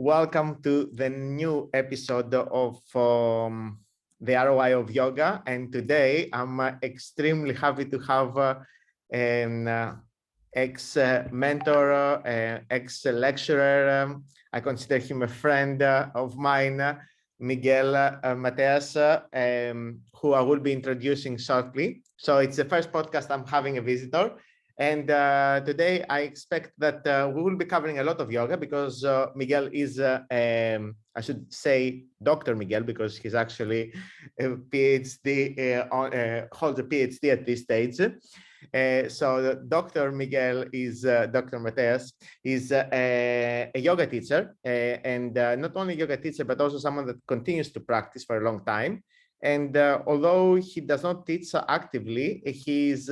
welcome to the new episode of the ROI of Yoga. And today I'm extremely happy to have an ex-mentor, ex-lecturer. I consider him a friend of mine, Miguel Mateas, who I will be introducing shortly. So it's the first podcast I'm having a visitor. And today I expect that we will be covering a lot of yoga because Miguel is, I should say Dr. Miguel, because he's actually a PhD, holds a PhD at this stage. So Dr. Miguel is, Dr. Mateas is a yoga teacher, and not only yoga teacher, but also someone that continues to practice for a long time. And although he does not teach actively, he's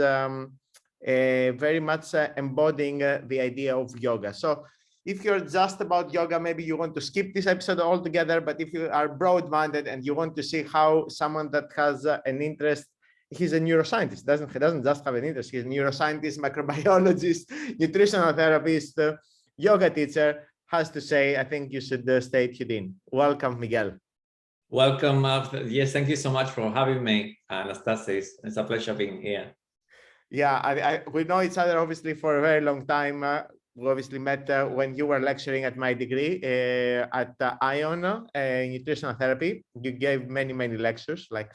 very much embodying the idea of yoga. So if you're just about yoga, maybe you want to skip this episode altogether. But if you are broad-minded and you want to see how someone that has an interest, he's a neuroscientist, he doesn't just have an interest, he's a neuroscientist, microbiologist, nutritional therapist, yoga teacher, has to say, I think you should stay tuned in. Welcome, Miguel. Welcome. Yes, thank you so much for having me, Anastasis. It's a pleasure being here. Yeah, we know each other obviously for a very long time. We obviously met when you were lecturing at my degree at ION, nutritional therapy. You gave many lectures, like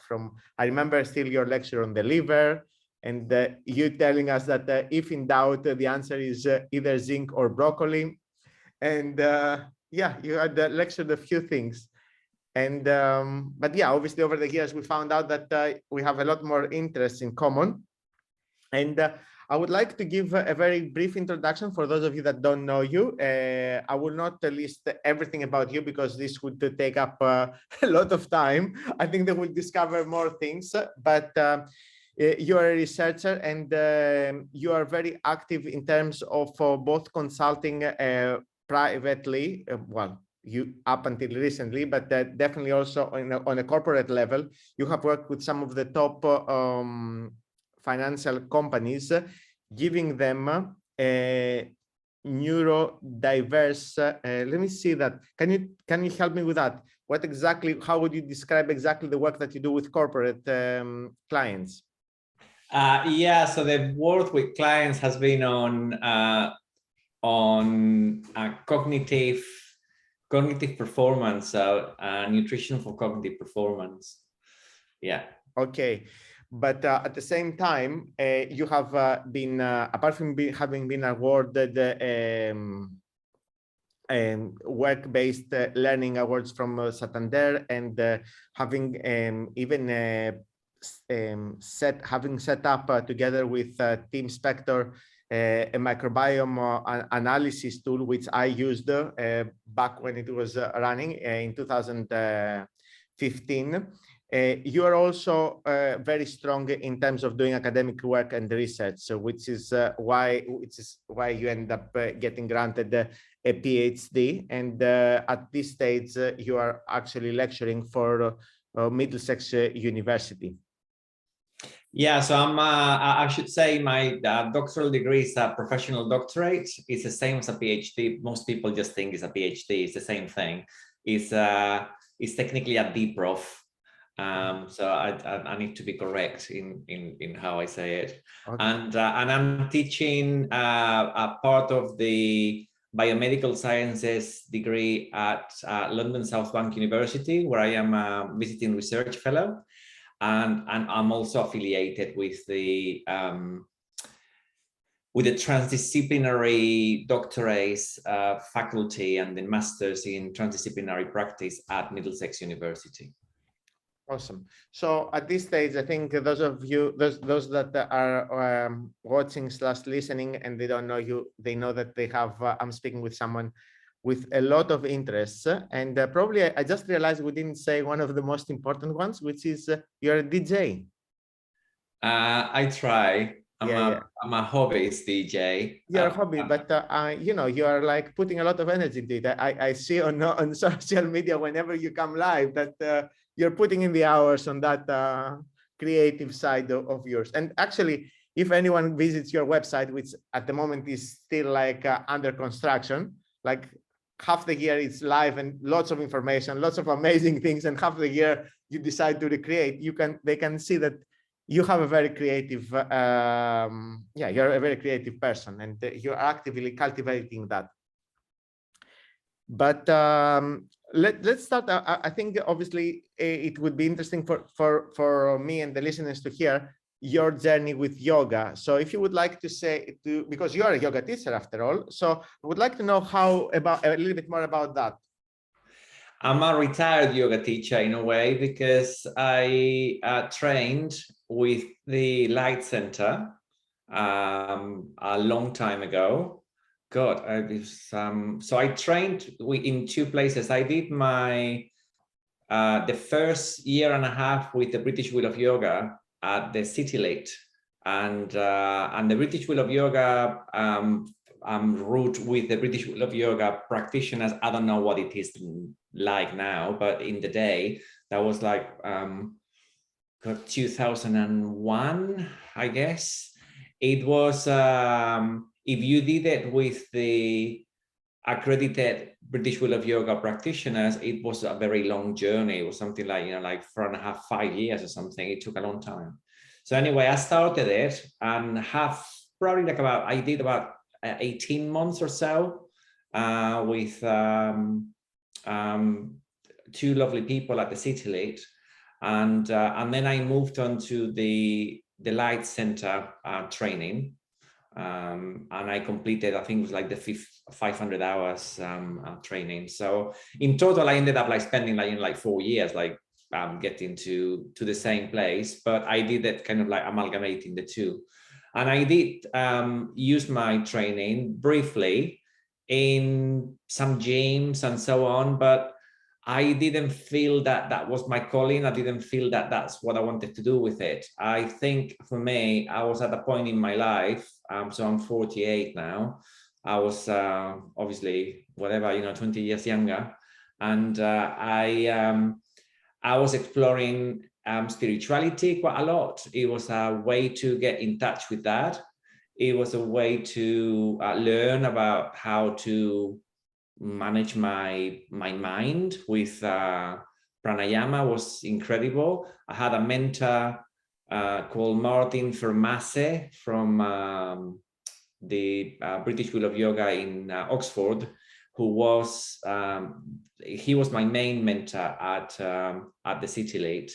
I remember still your lecture on the liver, and you telling us that if in doubt, the answer is either zinc or broccoli. And yeah, you had lectured a few things. And but yeah, obviously over the years, we found out that we have a lot more interests in common. And I would like to give a very brief introduction for those of you that don't know you. I will not list everything about you because this would take up a lot of time. I think they will discover more things, but you are a researcher and you are very active in terms of both consulting privately, well, you up until recently, but definitely also on a corporate level. You have worked with some of the top financial companies, giving them a neurodiverse. Let me see that. Can you help me with that? What exactly? How would you describe exactly the work that you do with corporate clients? Yeah, so the work with clients has been on cognitive performance, nutrition for cognitive performance. Yeah. Okay. But at the same time, you have been, apart from having been awarded work-based learning awards from Santander, and having even set up together with Team Spector a microbiome analysis tool, which I used back when it was running in 2015. You are also very strong in terms of doing academic work and research, so which is why you end up getting granted a PhD. And at this stage, you are actually lecturing for Middlesex University. Yeah, so I should say my doctoral degree is a professional doctorate. It's the same as a PhD. Most people just think it's a PhD. It's the same thing. It's technically a DProf. So I need to be correct in how I say it. Okay. And I'm teaching a part of the biomedical sciences degree at London South Bank University, where I am a visiting research fellow, and I'm also affiliated with the transdisciplinary doctorates faculty and the masters in transdisciplinary practice at Middlesex University. Awesome. So at this stage, I think those of you, those that are watching / listening and they don't know you, they know that they have, I'm speaking with someone with a lot of interests. And probably I just realized we didn't say one of the most important ones, which is you're a DJ. I try. I'm a hobbyist DJ. You're a hobby, but you know, you are like putting a lot of energy into it. I see on social media whenever you come live that you're putting in the hours on that creative side of yours. And actually, if anyone visits your website, which at the moment is still like under construction, like half the year it's live and lots of information, lots of amazing things, and half the year you decide to recreate, they can see that you have a very creative, you're a very creative person, and you're actively cultivating that. But let's start. I think obviously it would be interesting for me and the listeners to hear your journey with yoga. So if you would like to say, because you are a yoga teacher after all, so I would like to know a little bit more about that. I'm a retired yoga teacher in a way, because I trained with the Light Center a long time ago. God, so I trained in two places. I did my the first year and a half with the British School of Yoga at the City Lit, and the British School of Yoga route with the British School of Yoga practitioners. I don't know what it is like now, but in the day that was like 2001, I guess. It was if you did it with the accredited British School of Yoga practitioners, it was a very long journey. It was something like, like 4.5, 5 years or something. It took a long time. So anyway, I started it and I did about 18 months or so with two lovely people at the City Lit. And then I moved on to the Light Center training. And I completed, I think it was like the 500 hours training. So in total, I ended up like spending like 4 years, getting to the same place. But I did it kind of like amalgamating the two. And I did use my training briefly in some gyms and so on, but I didn't feel that that was my calling. I didn't feel that that's what I wanted to do with it. I think for me, I was at a point in my life, so I'm 48 now. I was obviously, 20 years younger. And I was exploring spirituality quite a lot. It was a way to get in touch with that. It was a way to learn about how to manage my mind with pranayama. Was incredible. I had a mentor called Martin Vermasse from the British School of Yoga in Oxford, who was he was my main mentor at the City Lit,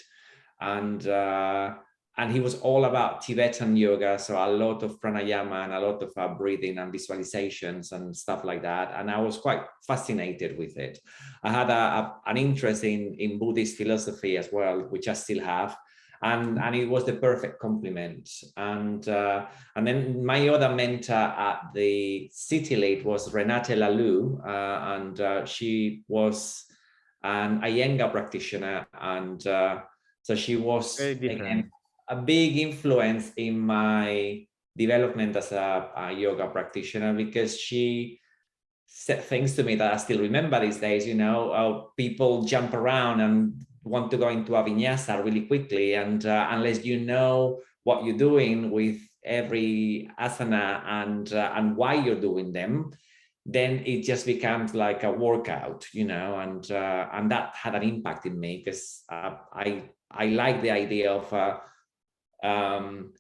and he was all about Tibetan yoga, so a lot of pranayama and a lot of breathing and visualizations and stuff like that. And I was quite fascinated with it. I had an interest in Buddhist philosophy as well, which I still have, and it was the perfect complement. And then my other mentor at the City Lit was Renate Laloux, and she was an Iyengar practitioner, and so she was again a big influence in my development as a yoga practitioner, because she said things to me that I still remember these days. People jump around and want to go into a vinyasa really quickly, and unless you know what you're doing with every asana and why you're doing them, then it just becomes like a workout, and that had an impact in me, because I like the idea of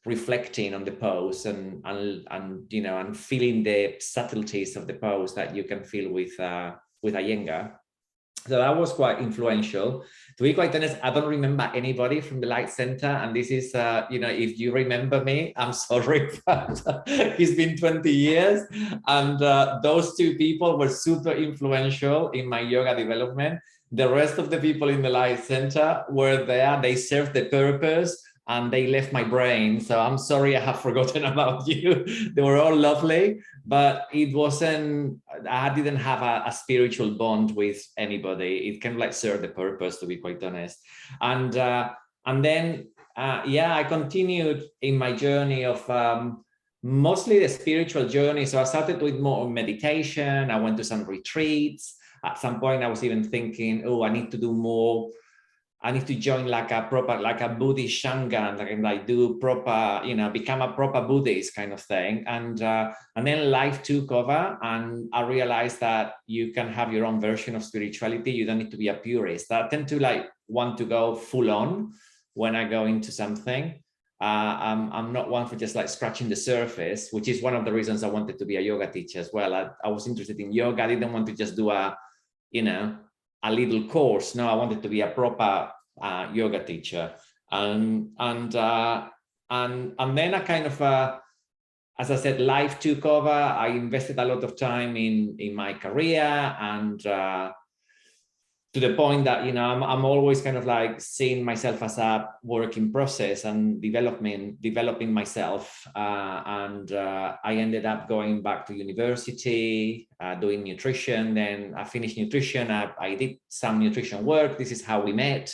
reflecting on the pose and feeling the subtleties of the pose that you can feel with Iyengar. So that was quite influential. To be quite honest, I don't remember anybody from the Light Center, and this is if you remember me, I'm sorry, but it's been 20 years, and those two people were super influential in my yoga development. The rest of the people in the Light Center were there, they served the purpose, and they left my brain. So I'm sorry I have forgotten about you. They were all lovely, but it wasn't, I didn't have a spiritual bond with anybody. It kind of like served the purpose, to be quite honest. And then, I continued in my journey of mostly the spiritual journey. So I started with more meditation. I went to some retreats. At some point I was even thinking, I need to do more I need to join like a Buddhist Sangha, like do proper, become a proper Buddhist kind of thing. And then life took over, and I realized that you can have your own version of spirituality. You don't need to be a purist. I tend to want to go full on when I go into something. I'm not one for just scratching the surface, which is one of the reasons I wanted to be a yoga teacher as well. I was interested in yoga. I didn't want to just do a little course. No, I wanted to be a proper yoga teacher, and then I kind of, as I said, life took over. I invested a lot of time in my career, and to the point that I'm always kind of seeing myself as a work in process and developing myself. And I ended up going back to university, doing nutrition. Then I finished nutrition. I did some nutrition work. This is how we met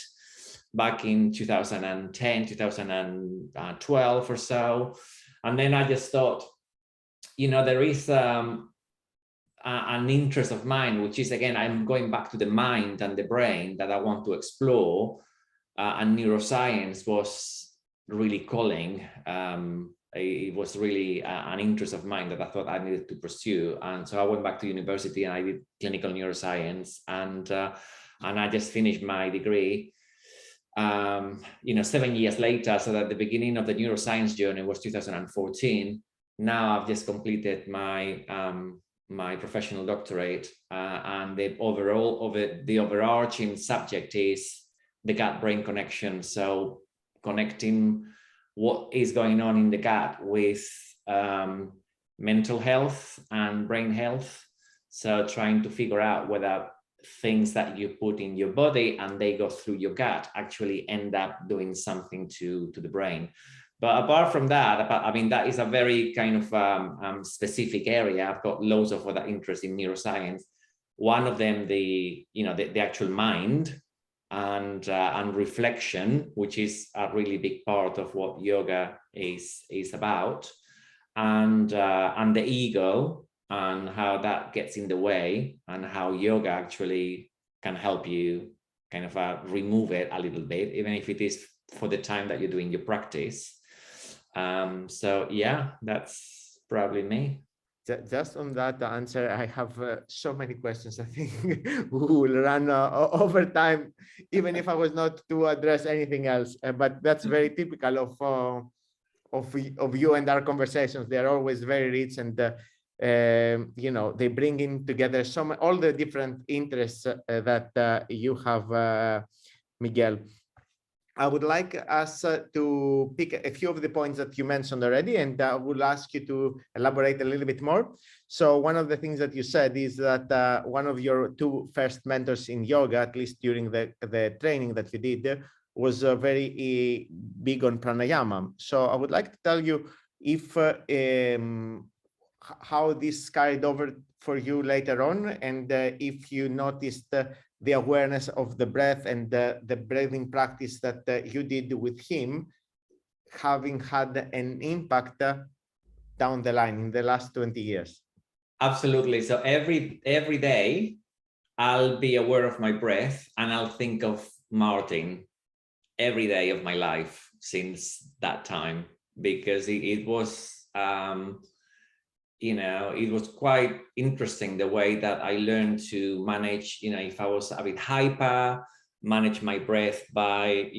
back in 2010, 2012 or so. And then I just thought, there is an interest of mine, which is, again, I'm going back to the mind and the brain that I want to explore, and neuroscience was really calling. It was really an interest of mine that I thought I needed to pursue. And so I went back to university and I did clinical neuroscience, and I just finished my degree 7 years later. So that the beginning of the neuroscience journey was 2014. Now I've just completed my professional doctorate, and the overarching subject is the gut-brain connection. So connecting what is going on in the gut with mental health and brain health. So trying to figure out whether things that you put in your body and they go through your gut actually end up doing something to the brain. But apart from that, that is a very kind of specific area. I've got loads of other interests in neuroscience. One of them, the actual mind and reflection, which is a really big part of what yoga is about, and the ego and how that gets in the way, and how yoga actually can help you kind of remove it a little bit, even if it is for the time that you're doing your practice. So yeah, that's probably me. Just on that answer, I have so many questions. I think we will run over time, even if I was not to address anything else. But that's very typical of you and our conversations. They are always very rich, and they bring in together all the different interests that you have, Miguel. I would like us to pick a few of the points that you mentioned already, and I will ask you to elaborate a little bit more. So one of the things that you said is that one of your two first mentors in yoga, at least during the training that you did, was very big on pranayama. So I would like to tell you if how this carried over for you later on, and if you noticed the awareness of the breath and the breathing practice that you did with him having had an impact down the line in the last 20 years. Absolutely. So every day I'll be aware of my breath, and I'll think of Martin every day of my life since that time, because it was it was quite interesting the way that I learned to manage, if I was a bit hyper, manage my breath by,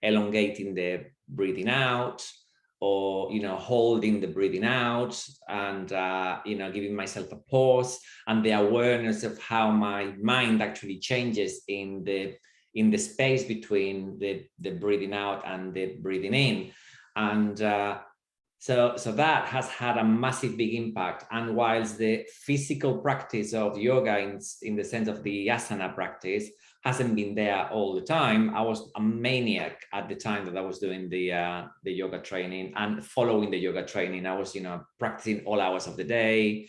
elongating the breathing out, or, holding the breathing out, and, giving myself a pause, and the awareness of how my mind actually changes in the space between the breathing out and the breathing in. And so that has had a massive big impact. And whilst the physical practice of yoga in the sense of the asana practice hasn't been there all the time, I was a maniac at the time that I was doing the yoga training and following the yoga training. I was, practicing all hours of the day,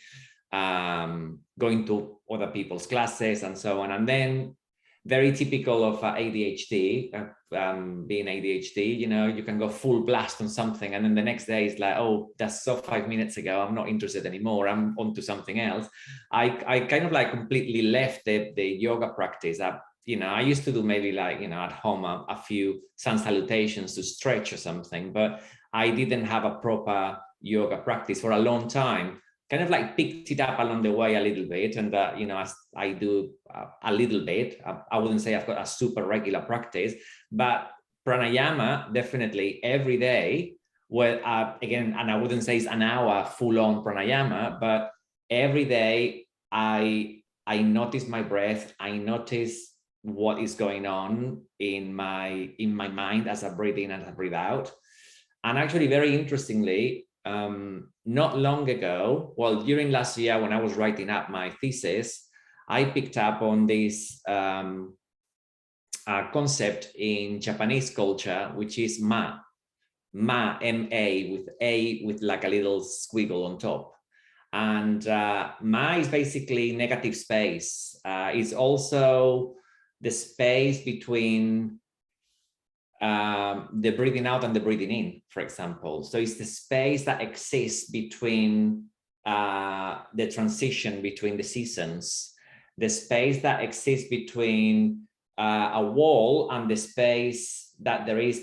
going to other people's classes and so on. And then very typical of ADHD, being ADHD, you can go full blast on something, and then the next day is like, oh, that's so 5 minutes ago, I'm not interested anymore, I'm on to something else. I kind of completely left the yoga practice. I used to do maybe like, at home, a few sun salutations to stretch or something, but I didn't have a proper yoga practice for a long time. Kind of like picked it up along the way a little bit. And, as I do a little bit, I wouldn't say I've got a super regular practice, but pranayama, definitely every day. Well, again, and I wouldn't say it's an hour full on pranayama, but every day I notice my breath. I notice what is going on in my mind as I breathe in and I breathe out. And actually, very interestingly, not long ago, well, during last year when I was writing up my thesis, I picked up on this concept in Japanese culture, which is ma, M-A, with like a little squiggle on top. And ma is basically negative space. It's also the space between the breathing out and the breathing in, for example. So it's the space that exists between the transition between the seasons, the space that exists between a wall and the space that there is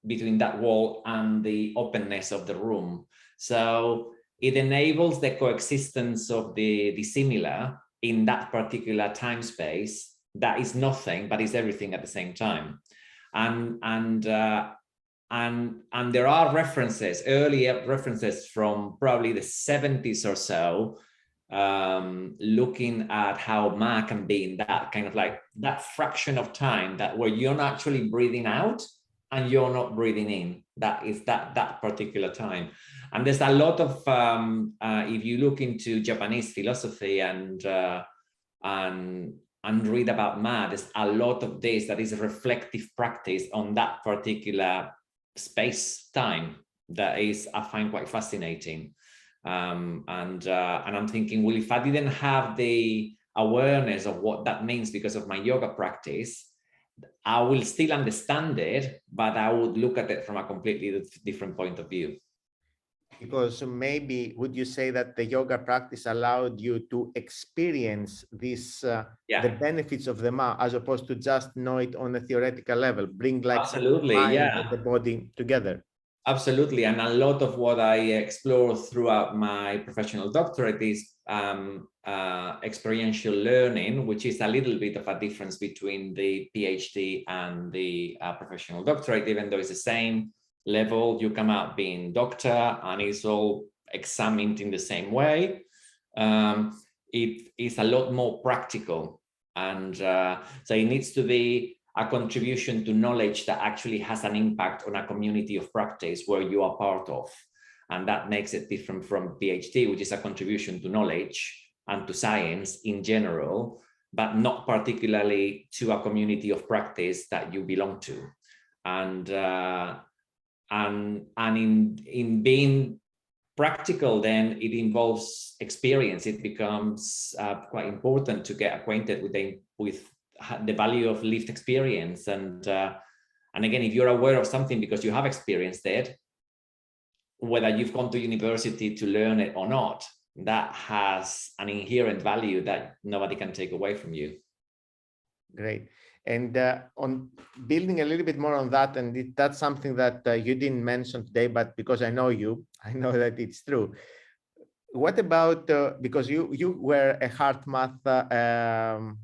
between that wall and the openness of the room. So it enables the coexistence of the dissimilar in that particular time space that is nothing, but is everything at the same time. And there are references, earlier references from probably the 70s or so, looking at how ma can be in that kind of like that fraction of time that where you're not actually breathing out and you're not breathing in. That is that particular time. And there's a lot of if you look into Japanese philosophy and read about ma, there's a lot of this that is a reflective practice on that particular space time that is, I find, quite fascinating. And I'm thinking, well, if I didn't have the awareness of what that means because of my yoga practice, I will still understand it, but I would look at it from a completely different point of view. Because maybe would you say that the yoga practice allowed you to experience this the benefits of the ma, as opposed to just know it on a theoretical level, bring like absolutely, the mind and the body together? Absolutely. And a lot of what I explore throughout my professional doctorate is experiential learning, which is a little bit of a difference between the PhD and the professional doctorate, even though it's the same level. You come out being doctor and it's all examined in the same way. It is a lot more practical. And so it needs to be a contribution to knowledge that actually has an impact on a community of practice where you are part of. And that makes it different from PhD, which is a contribution to knowledge and to science in general, but not particularly to a community of practice that you belong to. And in being practical, then it involves experience. It becomes quite important to get acquainted with the value of lived experience. And again, if you're aware of something because you have experienced it, whether you've gone to university to learn it or not, that has an inherent value that nobody can take away from you. Great. And on building a little bit more on that, and that's something that you didn't mention today, but because I know you, I know that it's true. What about, because you were a HeartMath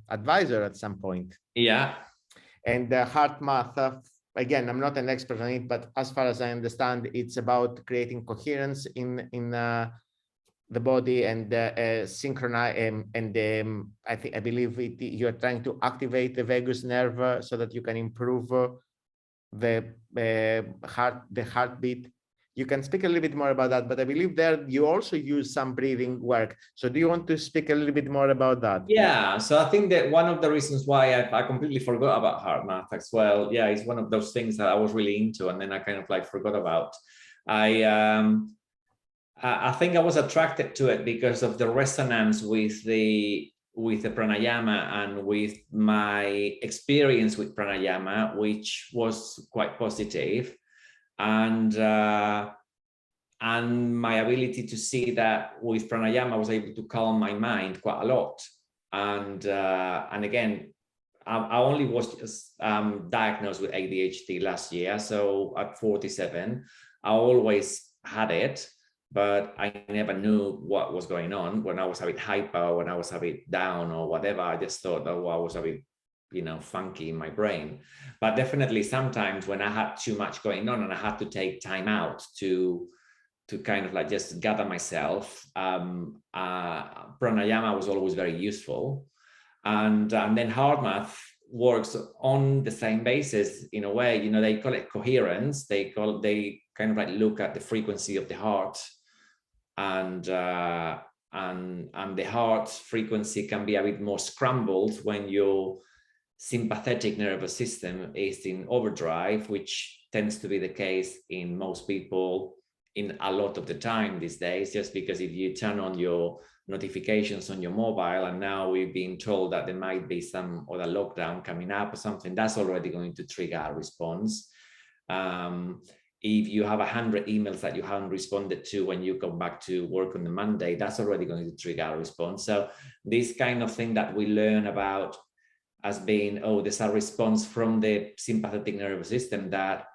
advisor at some point. Yeah. And HeartMath, again, I'm not an expert on it, but as far as I understand, it's about creating coherence in the body and synchronize. I believe you are trying to activate the vagus nerve so that you can improve the heartbeat. You can speak a little bit more about that, but I believe there you also use some breathing work. So do you want to speak a little bit more about that? Yeah, so I think that one of the reasons why I completely forgot about HeartMath as well, yeah, it's one of those things that I was really into and then I kind of like forgot about. I think I was attracted to it because of the resonance with the pranayama and with my experience with pranayama, which was quite positive. And my ability to see that with pranayama, I was able to calm my mind quite a lot. And again, I only was just diagnosed with ADHD last year. So at 47, I always had it, but I never knew what was going on. When I was a bit hyper, when I was a bit down or whatever, I just thought, oh, I was a bit, funky in my brain. But definitely sometimes when I had too much going on and I had to take time out to kind of like just gather myself, pranayama was always very useful. And then HeartMath works on the same basis in a way. They call it coherence. They kind of like look at the frequency of the heart, and the heart frequency can be a bit more scrambled when your sympathetic nervous system is in overdrive, which tends to be the case in most people in a lot of the time these days, just because if you turn on your notifications on your mobile, and now we've been told that there might be some other lockdown coming up or something, that's already going to trigger a response. If you have 100 emails that you haven't responded to when you come back to work on the Monday, that's already going to trigger a response. So this kind of thing that we learn about as being, oh, there's a response from the sympathetic nervous system that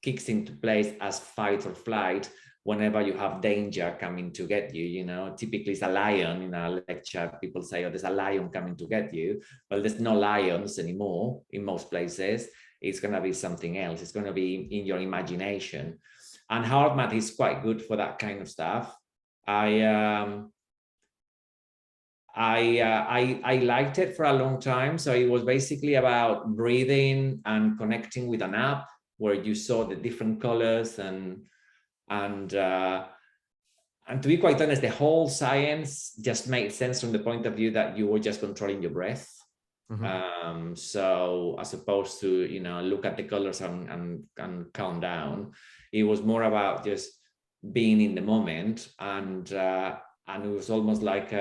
kicks into place as fight or flight whenever you have danger coming to get you. Typically it's a lion. In a lecture, people say, oh, there's a lion coming to get you. Well, there's no lions anymore in most places. It's going to be something else. It's going to be in your imagination. And HeartMath is quite good for that kind of stuff. I liked it for a long time. So it was basically about breathing and connecting with an app where you saw the different colors and to be quite honest, the whole science just made sense from the point of view that you were just controlling your breath. Mm-hmm. So as opposed to, look at the colors and calm down, it was more about just being in the moment, and it was almost like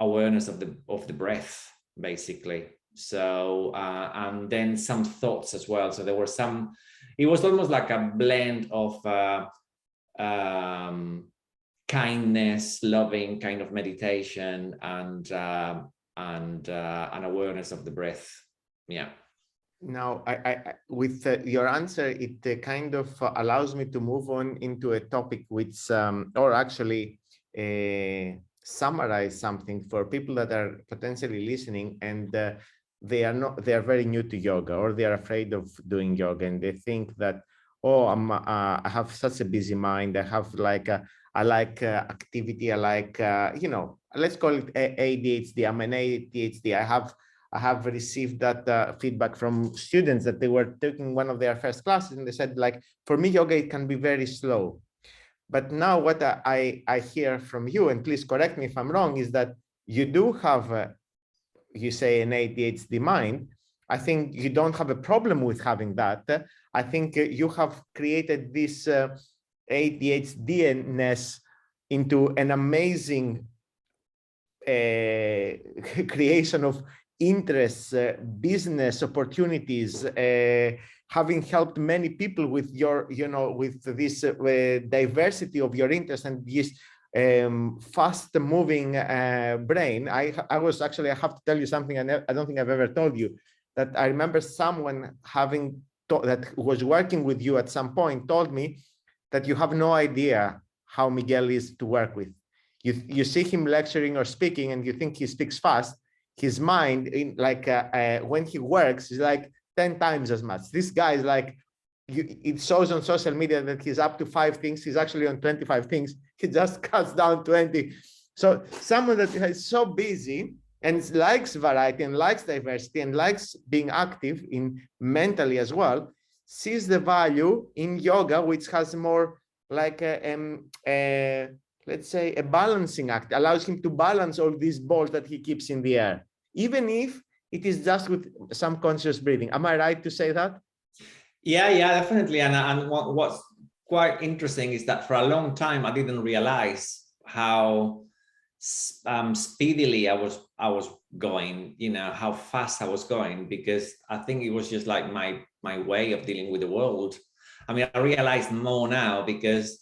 awareness of the breath, basically. So and then some thoughts as well. So there were some. It was almost like a blend of kindness, loving kind of meditation, and an awareness of the breath. Yeah. Now, I with your answer, it kind of allows me to move on into a topic which, or actually summarize something for people that are potentially listening, and they are very new to yoga, or they are afraid of doing yoga, and they think that, oh, I have such a busy mind. I have I like activity. I like, let's call it ADHD. I'm an ADHD. I have received that feedback from students that they were taking one of their first classes, and they said, like, for me, yoga, it can be very slow. But now what I hear from you, and please correct me if I'm wrong, is that you do have, you say, an ADHD mind. I think you don't have a problem with having that. I think you have created this ADHD-ness into an amazing creation of interests, business opportunities, having helped many people with your, with this diversity of your interests and this fast-moving brain. I have to tell you something I don't think I've ever told you, that I remember someone that was working with you at some point told me that you have no idea how Miguel is to work with. You see him lecturing or speaking and you think he speaks fast. His mind, when he works, is like 10 times as much. This guy is like, it shows on social media that he's up to 5 things. He's actually on 25 things. He just cuts down 20. So someone that is so busy and likes variety and likes diversity and likes being active in mentally as well, sees the value in yoga, which has more like let's say a balancing act, allows him to balance all these balls that he keeps in the air, even if it is just with some conscious breathing. Am I right to say that? Yeah, definitely. And what's quite interesting is that for a long time, I didn't realize how speedily I was going, how fast I was going, because I think it was just like my way of dealing with the world. I mean, I realize more now because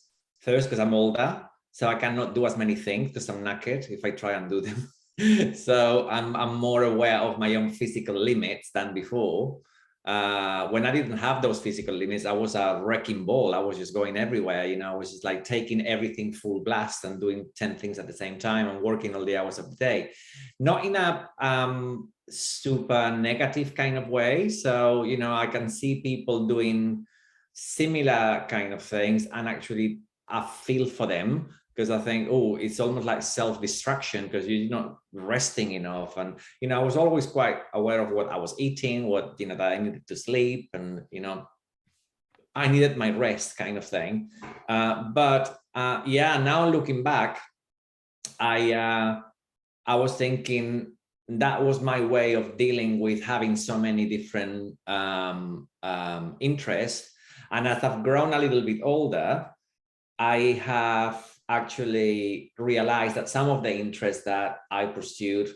I'm older, so I cannot do as many things because I'm knackered if I try and do them. So I'm more aware of my own physical limits than before. When I didn't have those physical limits, I was a wrecking ball. I was just going everywhere, you know. I was just like taking everything full blast and doing 10 things at the same time and working all the hours of the day. Not in a super negative kind of way. So, you know, I can see people doing similar kind of things, and actually I feel for them, because I think, oh, it's almost like self-destruction because you're not resting enough. And, you know, I was always quite aware of what I was eating, what, you know, that I needed to sleep, and, you know, I needed my rest kind of thing. Yeah, now looking back, I was thinking that was my way of dealing with having so many different interests. And as I've grown a little bit older, I have actually realized that some of the interests that I pursued,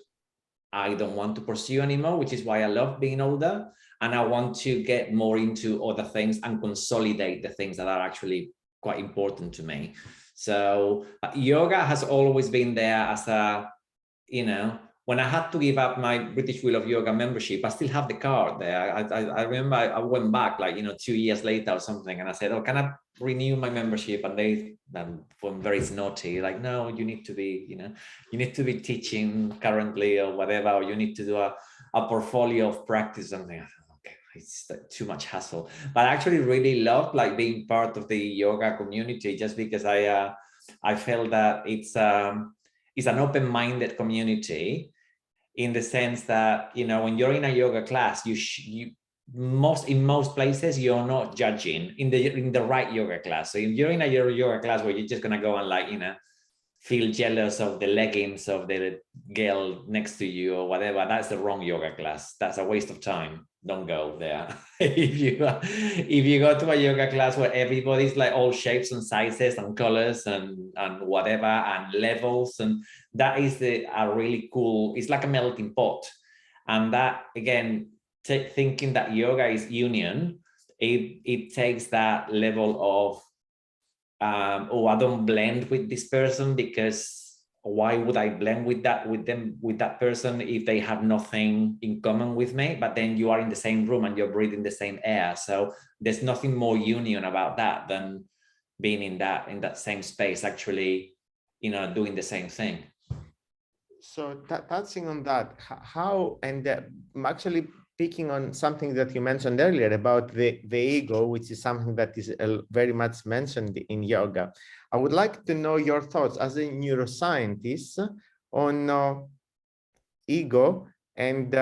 I don't want to pursue anymore, which is why I love being older. And I want to get more into other things and consolidate the things that are actually quite important to me. So yoga has always been there as a, you know, when I had to give up my British Wheel of Yoga membership, I still have the card there. I remember I went back, like, you know, 2 years later or something, and I said, oh, can I renew my membership? And they were very snotty, like, no, you need to be, you know, you need to be teaching currently or whatever, or you need to do a portfolio of practice. And I thought, okay, it's too much hassle. But I actually really loved like being part of the yoga community, just because I felt that it's an open-minded community, in the sense that, you know, when you're in a yoga class, in most places you're not judging in the right yoga class. So if you're in a yoga class where you're just gonna go and, like, you know, feel jealous of the leggings of the girl next to you or whatever, that's the wrong yoga class. That's a waste of time. Don't go there. If you go to a yoga class where everybody's like all shapes and sizes and colors and whatever and levels, and that is a really cool, it's like a melting pot. And that, again, thinking that yoga is union, it takes that level of oh, I don't blend with this person, because why would I blend with that person if they have nothing in common with me? But then you are in the same room and you're breathing the same air. So there's nothing more union about that than being in that same space, actually, you know, doing the same thing. So touching on that, how, and actually picking on something that you mentioned earlier about the ego, which is something that is very much mentioned in yoga. I would like to know your thoughts as a neuroscientist on ego and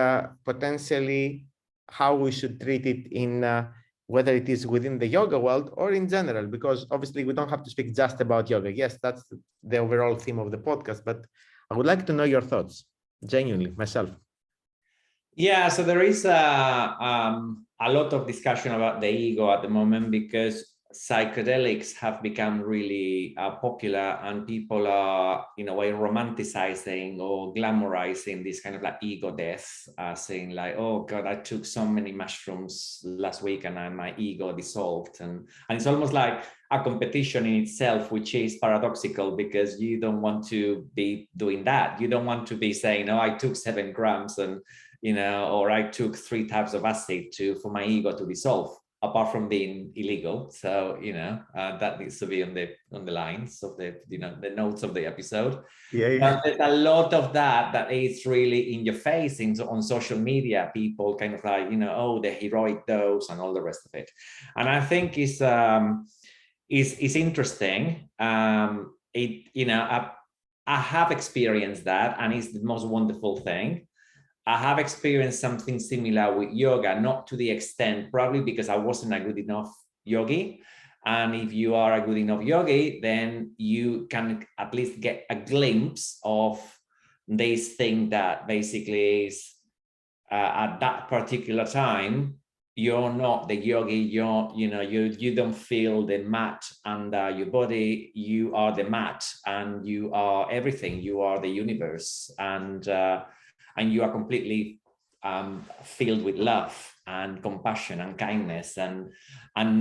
potentially how we should treat it in whether it is within the yoga world or in general, because obviously we don't have to speak just about yoga. Yes, that's the overall theme of the podcast, but I would like to know your thoughts, genuinely, myself. Yeah, so there is a lot of discussion about the ego at the moment, because psychedelics have become really popular, and people are, in a way, romanticizing or glamorizing this kind of like ego death, saying like, oh God, I took so many mushrooms last week and my ego dissolved. And it's almost like a competition in itself, which is paradoxical, because you don't want to be doing that. You don't want to be saying, oh, I took 7 grams and, you know, or I took 3 types of acid for my ego to dissolve, apart from being illegal. So, you know, that needs to be on the lines of the, you know, the notes of the episode. Yeah. But there's a lot of that is really in your face on social media. People kind of like, you know, oh, the heroic dose and all the rest of it. And I think it's interesting. You know, I have experienced that, and it's the most wonderful thing. I have experienced something similar with yoga, not to the extent, probably because I wasn't a good enough yogi. And if you are a good enough yogi, then you can at least get a glimpse of this thing that basically is at that particular time, you're not the yogi, you don't feel the mat under your body, you are the mat, and you are everything, you are the universe, and you are completely filled with love and compassion and kindness, and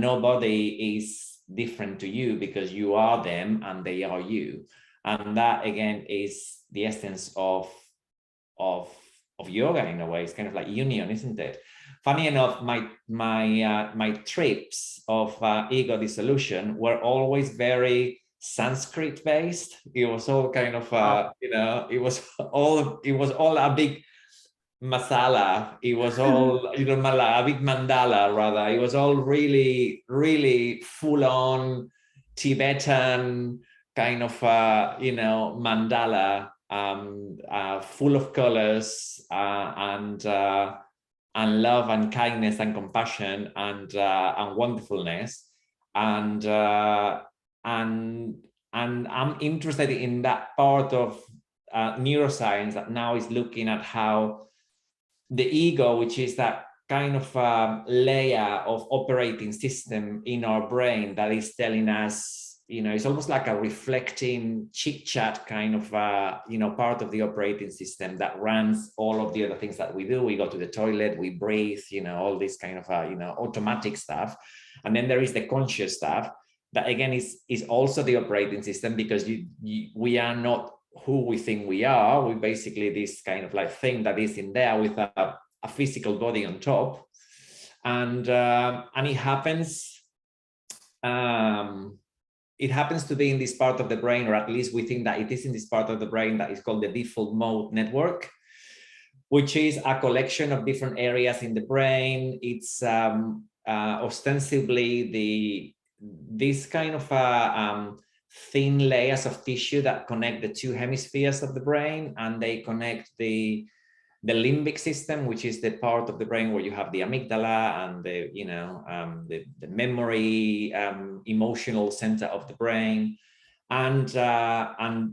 nobody is different to you, because you are them and they are you. And that, again, is the essence of of yoga in a way. It's kind of like union, isn't it? Funny enough, my trips of ego dissolution were always very Sanskrit based. It was all kind of you know, it was all a big masala. It was all, you know, a big mandala rather. It was all really, really full on Tibetan kind of you know, mandala, full of colors and love and kindness and compassion and wonderfulness, and I'm interested in that part of neuroscience that now is looking at how the ego, which is that kind of layer of operating system in our brain that is telling us, you know, it's almost like a reflecting chit chat kind of, you know, part of the operating system that runs all of the other things that we do. We go to the toilet, we breathe, you know, all this kind of, you know, automatic stuff. And then there is the conscious stuff that again is also the operating system, because we are not who we think we are. We basically this kind of like thing that is in there with a physical body on top, and it happens to be in this part of the brain, or at least we think that it is in this part of the brain that is called the default mode network, which is a collection of different areas in the brain. It's ostensibly this kind of thin layers of tissue that connect the two hemispheres of the brain, and they connect the limbic system, which is the part of the brain where you have the amygdala and the, you know, the memory, emotional center of the brain, and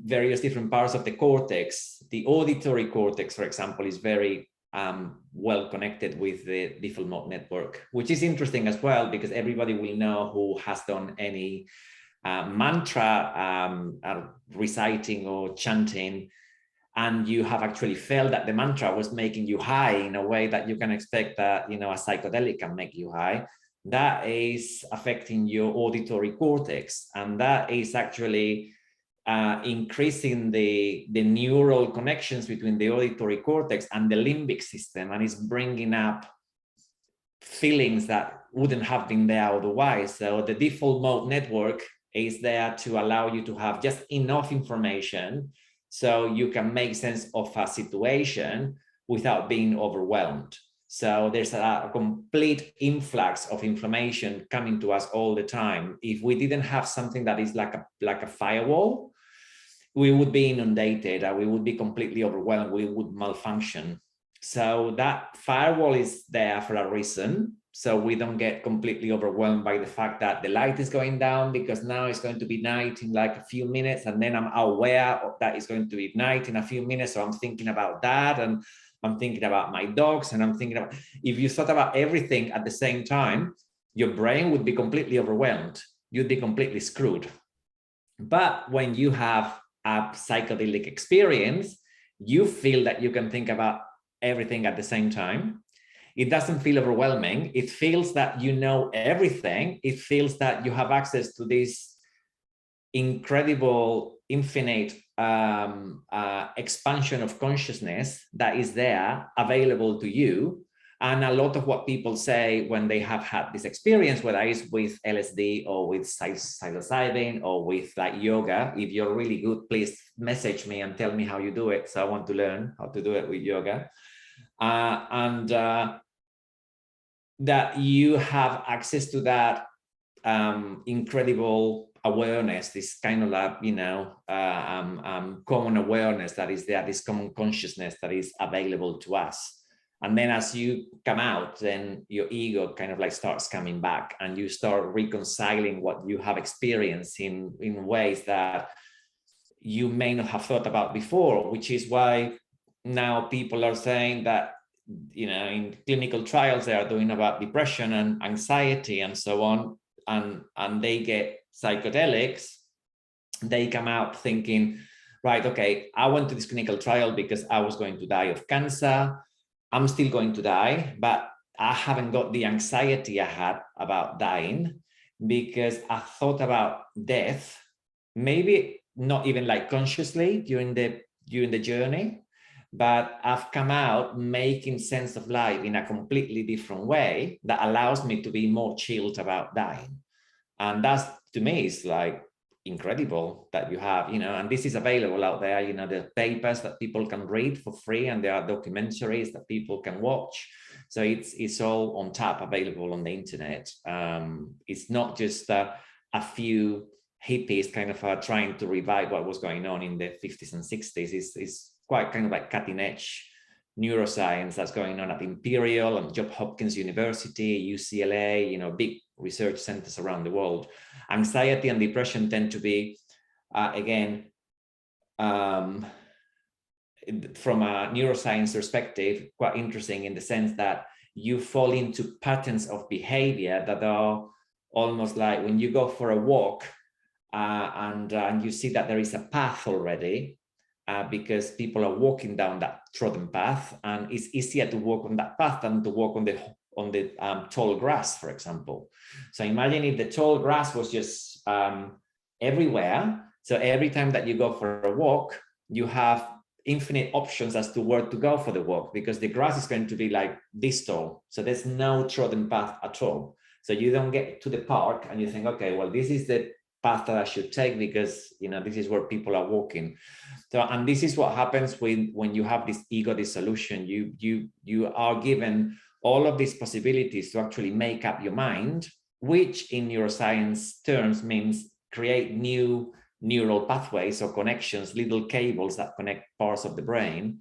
various different parts of the cortex. The auditory cortex, for example, is very well connected with the default mode network, which is interesting as well, because everybody will know who has done any mantra reciting or chanting, and you have actually felt that the mantra was making you high in a way that you can expect that, you know, a psychedelic can make you high. That is affecting your auditory cortex, and that is actually increasing the neural connections between the auditory cortex and the limbic system, and is bringing up feelings that wouldn't have been there otherwise. So the default mode network is there to allow you to have just enough information so you can make sense of a situation without being overwhelmed. So there's a complete influx of information coming to us all the time. If we didn't have something that is like a firewall, we would be inundated, we would be completely overwhelmed, we would malfunction. So that firewall is there for a reason, so we don't get completely overwhelmed by the fact that the light is going down, because now it's going to be night in like a few minutes, and then I'm aware of that it's going to be night in a few minutes, so I'm thinking about that, and I'm thinking about my dogs, and I'm thinking about, if you thought about everything at the same time, your brain would be completely overwhelmed. You'd be completely screwed. But when you have a psychedelic experience, you feel that you can think about everything at the same time. It doesn't feel overwhelming. It feels that you know everything. It feels that you have access to this incredible, infinite expansion of consciousness that is there, available to you. And a lot of what people say when they have had this experience, whether it's with LSD or with psilocybin or with like yoga, if you're really good, please message me and tell me how you do it. So I want to learn how to do it with yoga. That you have access to that incredible awareness, this kind of like, you know, common awareness that is there, this common consciousness that is available to us. And then as you come out, then your ego kind of like starts coming back, and you start reconciling what you have experienced in ways that you may not have thought about before, which is why now people are saying that, you know, in clinical trials they are doing about depression and anxiety and so on, and they get psychedelics, they come out thinking, right, okay, I went to this clinical trial because I was going to die of cancer. I'm still going to die, but I haven't got the anxiety I had about dying, because I thought about death, maybe not even like consciously during the journey, but I've come out making sense of life in a completely different way that allows me to be more chilled about dying. And that's, to me, is like incredible that you have, and this is available out there, there are papers that people can read for free, and there are documentaries that people can watch. So it's all on tap, available on the internet. It's not just a few hippies kind of trying to revive what was going on in the 50s and 60s. It's quite kind of like cutting edge neuroscience that's going on at Imperial and Johns Hopkins University, UCLA, big research centers around the world. Anxiety and depression tend to be, again, from a neuroscience perspective, quite interesting in the sense that you fall into patterns of behavior that are almost like when you go for a walk and you see that there is a path already, because people are walking down that trodden path, and it's easier to walk on that path than to walk on the tall grass, for example. So imagine if the tall grass was just everywhere. So every time that you go for a walk, you have infinite options as to where to go for the walk, because the grass is going to be like this tall. So there's no trodden path at all. So you don't get to the park and you think, okay, well, this is the path that I should take because, this is where people are walking. So, and this is what happens when you have this ego dissolution. You are given all of these possibilities to actually make up your mind, which in neuroscience terms means create new neural pathways or connections, little cables that connect parts of the brain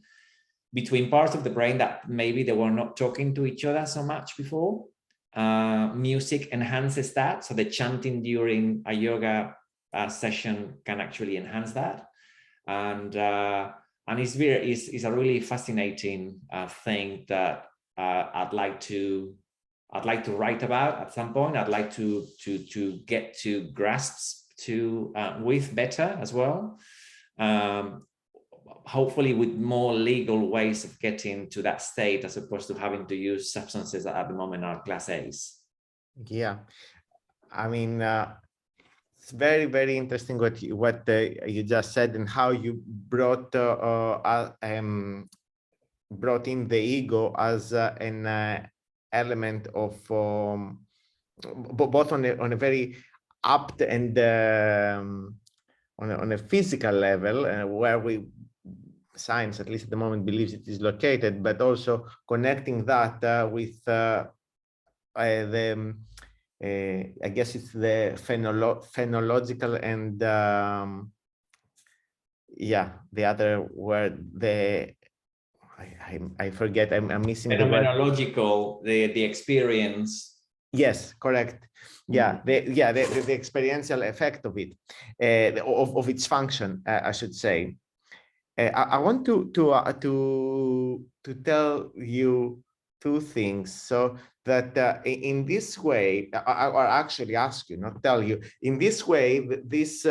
between parts of the brain that maybe they were not talking to each other so much before. Music enhances that. So the chanting during a yoga session can actually enhance that. And it's a really fascinating thing that I'd like to write about at some point. I'd like to get to grasp with better as well. Hopefully with more legal ways of getting to that state, as opposed to having to use substances that at the moment are class A's. Yeah, I mean, it's very, very interesting what you just said, and how you brought in the ego as an element of both on a very apt and on a physical level, where science, at least at the moment, believes it is located, but also connecting that with I guess it's the phenological and the other word, I forget, I'm missing the word. Phenomenological, the experience. Yes, correct. Yeah, the experiential effect of it, of its function, I should say. I want to tell you two things, so that in this way, or actually ask you, not tell you, in this way, this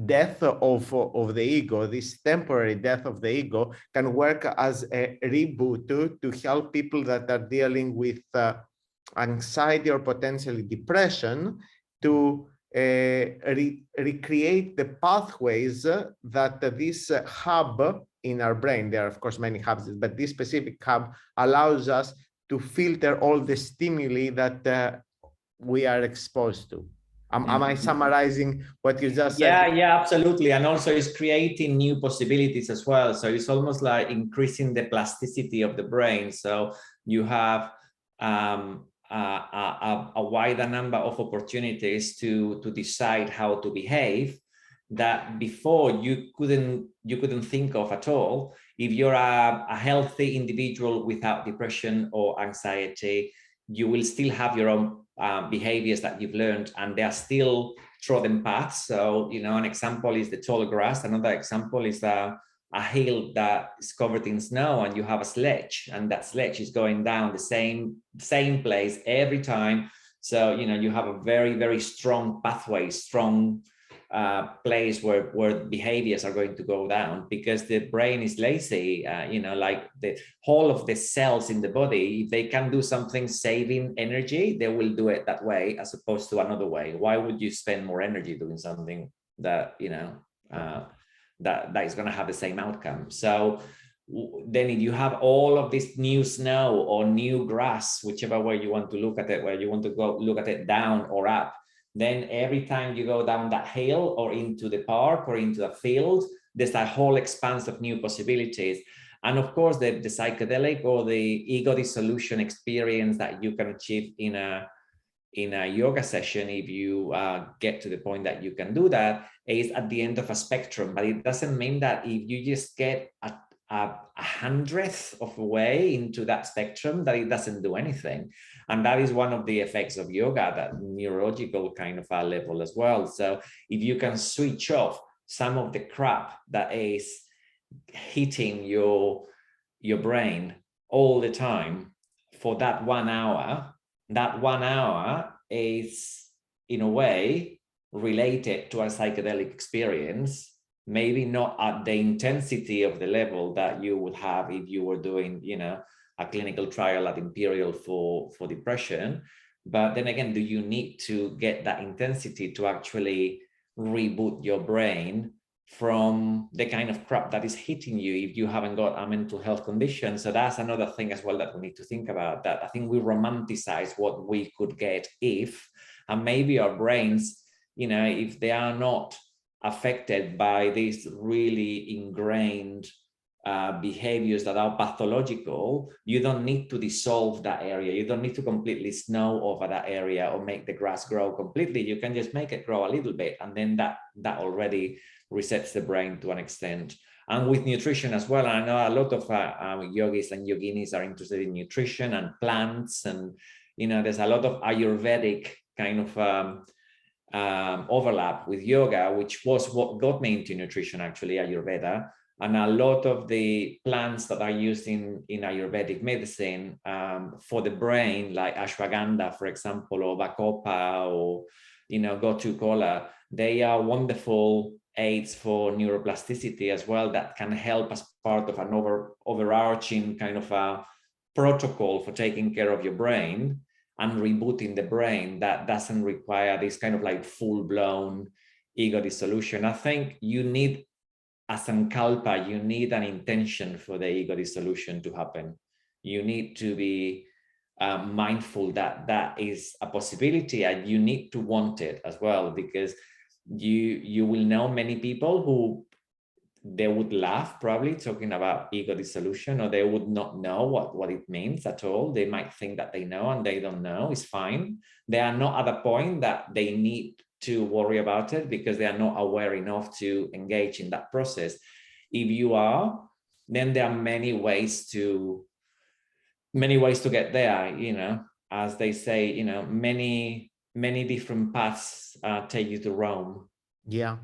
death of the ego, this temporary death of the ego, can work as a reboot to help people that are dealing with anxiety or potentially depression to recreate the pathways that this hub in our brain, there are of course many hubs, but this specific hub allows us to filter all the stimuli that we are exposed to. Am I summarizing what you just said? Yeah, absolutely. And also it's creating new possibilities as well. So it's almost like increasing the plasticity of the brain. So you have a wider number of opportunities to decide how to behave that before you couldn't think of at all. If you're a healthy individual without depression or anxiety, you will still have your own behaviors that you've learned, and they are still trodden paths. So, an example is the tall grass. Another example is a hill that is covered in snow, and you have a sledge, and that sledge is going down the same place every time. So, you have a very, very strong pathway, strong place where behaviors are going to go down, because the brain is lazy. Like the whole of the cells in the body, if they can do something saving energy, they will do it that way as opposed to another way. Why would you spend more energy doing something that that is going to have the same outcome. So then if you have all of this new snow or new grass, whichever way you want to look at it, where you want to go look at it down or up, then every time you go down that hill or into the park or into a field, there's a whole expanse of new possibilities. And of course, the psychedelic or the ego dissolution experience that you can achieve in a yoga session, if you get to the point that you can do that, is at the end of a spectrum. But it doesn't mean that if you just get a 100th of a way into that spectrum, that it doesn't do anything. And that is one of the effects of yoga, that neurological kind of a level as well. So if you can switch off some of the crap that is hitting your brain all the time for that 1 hour, that 1 hour is in a way related to a psychedelic experience, maybe not at the intensity of the level that you would have if you were doing, you know, a clinical trial at Imperial for depression. But then again, do you need to get that intensity to actually reboot your brain from the kind of crap that is hitting you if you haven't got a mental health condition? So that's another thing as well that we need to think about, that I think we romanticize what we could get if, and maybe our brains, you know, if they are not affected by these really ingrained behaviors that are pathological, you don't need to dissolve that area. You don't need to completely snow over that area or make the grass grow completely. You can just make it grow a little bit, and then that already resets the brain to an extent. And with nutrition as well, I know a lot of yogis and yoginis are interested in nutrition and plants, and you know, there's a lot of Ayurvedic kind of overlap with yoga, which was what got me into nutrition, actually, Ayurveda. And a lot of the plants that are used in Ayurvedic medicine for the brain, like ashwagandha, for example, or bacopa, or, you know, gotu-kola, they are wonderful aids for neuroplasticity as well, that can help as part of an overarching kind of a protocol for taking care of your brain and rebooting the brain that doesn't require this kind of like full-blown ego dissolution. I think you need a sankalpa, you need an intention for the ego dissolution to happen. You need to be mindful that that is a possibility, and you need to want it as well, because you will know many people who they would laugh probably talking about ego dissolution, or they would not know what it means at all. They might think that they know and they don't know. It's fine. They are not at a point that they need to worry about it because they are not aware enough to engage in that process. If you are, then there are many ways to get there, you know, as they say, you know, many different paths take you to Rome. Yeah,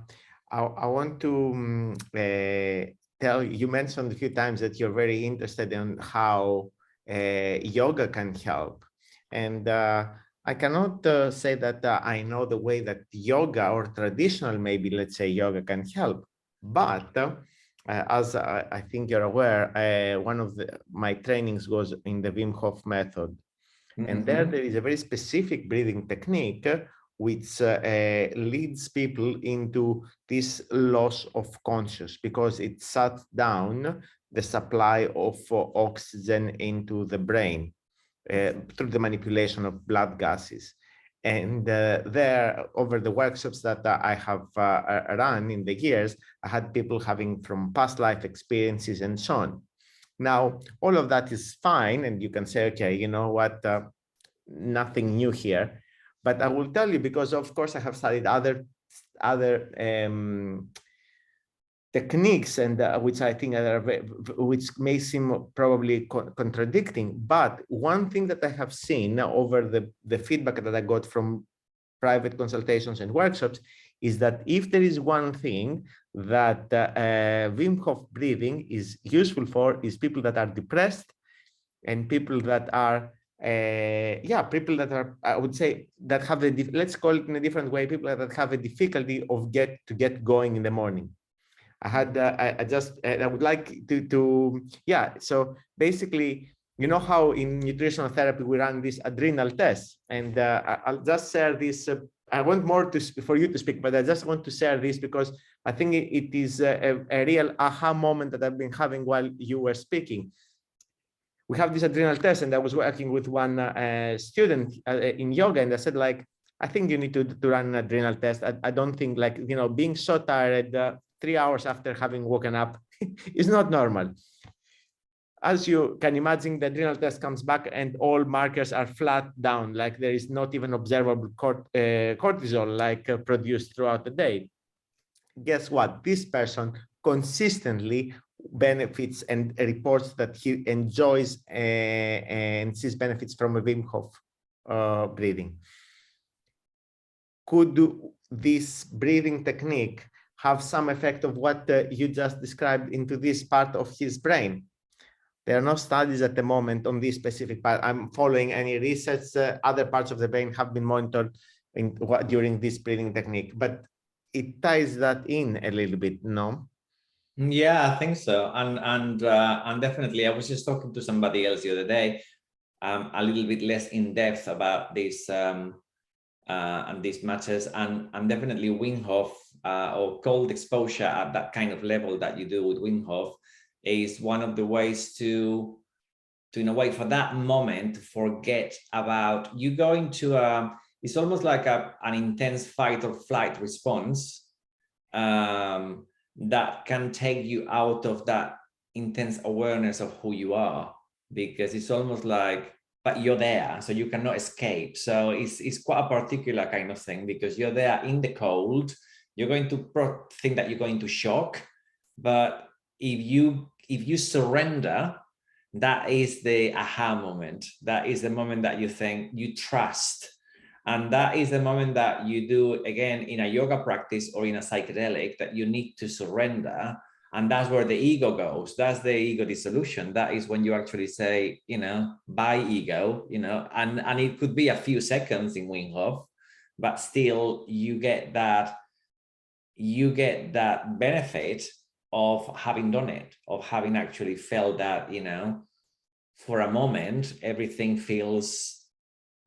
I want to tell you, mentioned a few times that you're very interested in how yoga can help. And I cannot say that I know the way that yoga or traditional, maybe let's say yoga can help. But as I think you're aware, one of my trainings was in the Wim Hof method. Mm-hmm. And there is a very specific breathing technique which leads people into this loss of consciousness, because it shuts down the supply of oxygen into the brain through the manipulation of blood gases. And there, over the workshops that I have run in the years, I had people having from past life experiences and so on. Now, all of that is fine, and you can say, okay, you know what, nothing new here. But I will tell you, because of course I have studied other techniques, and which I think are which may seem probably contradicting. But one thing that I have seen over the feedback that I got from private consultations and workshops is that if there is one thing that Wim Hof breathing is useful for, is people that are depressed and people that are people that are, I would say, that have let's call it in a different way, people that have a difficulty of to get going in the morning. I had I would like to so basically, you know how in nutritional therapy we run these adrenal tests, and I'll just share this. I want more for you to speak, but I just want to share this because I think it is a real aha moment that I've been having while you were speaking. We have this adrenal test, and I was working with one student in yoga, and I said, like, I think you need to run an adrenal test. I don't think, like, you know, being so tired 3 hours after having woken up is not normal. As you can imagine, the adrenal test comes back and all markers are flat down, like there is not even observable cortisol like produced throughout the day. Guess what? This person consistently benefits and reports that he enjoys and sees benefits from a Wim Hof breathing. Could this breathing technique have some effect of what you just described into this part of his brain? There are no studies at the moment on this specific part. I'm following any research. Other parts of the brain have been monitored during this breathing technique, but it ties that in a little bit, no? Yeah, I think so. And definitely, I was just talking to somebody else the other day, a little bit less in depth about this and these matters, and definitely Wim Hof or cold exposure at that kind of level that you do with Wim Hof is one of the ways to in a way, for that moment, forget about you going to it's almost like an intense fight or flight response that can take you out of that intense awareness of who you are, because it's almost like, but you're there, so you cannot escape. So it's quite a particular kind of thing, because you're there in the cold. You're going to think that you're going to shock, but if you surrender, that is the aha moment. That is the moment that you think, you trust. And that is the moment that you do, again, in a yoga practice or in a psychedelic, that you need to surrender. And that's where the ego goes. That's the ego dissolution. That is when you actually say, you know, bye ego, you know, and it could be a few seconds in Wim Hof, but still you get that benefit of having done it, of having actually felt that, you know, for a moment, everything feels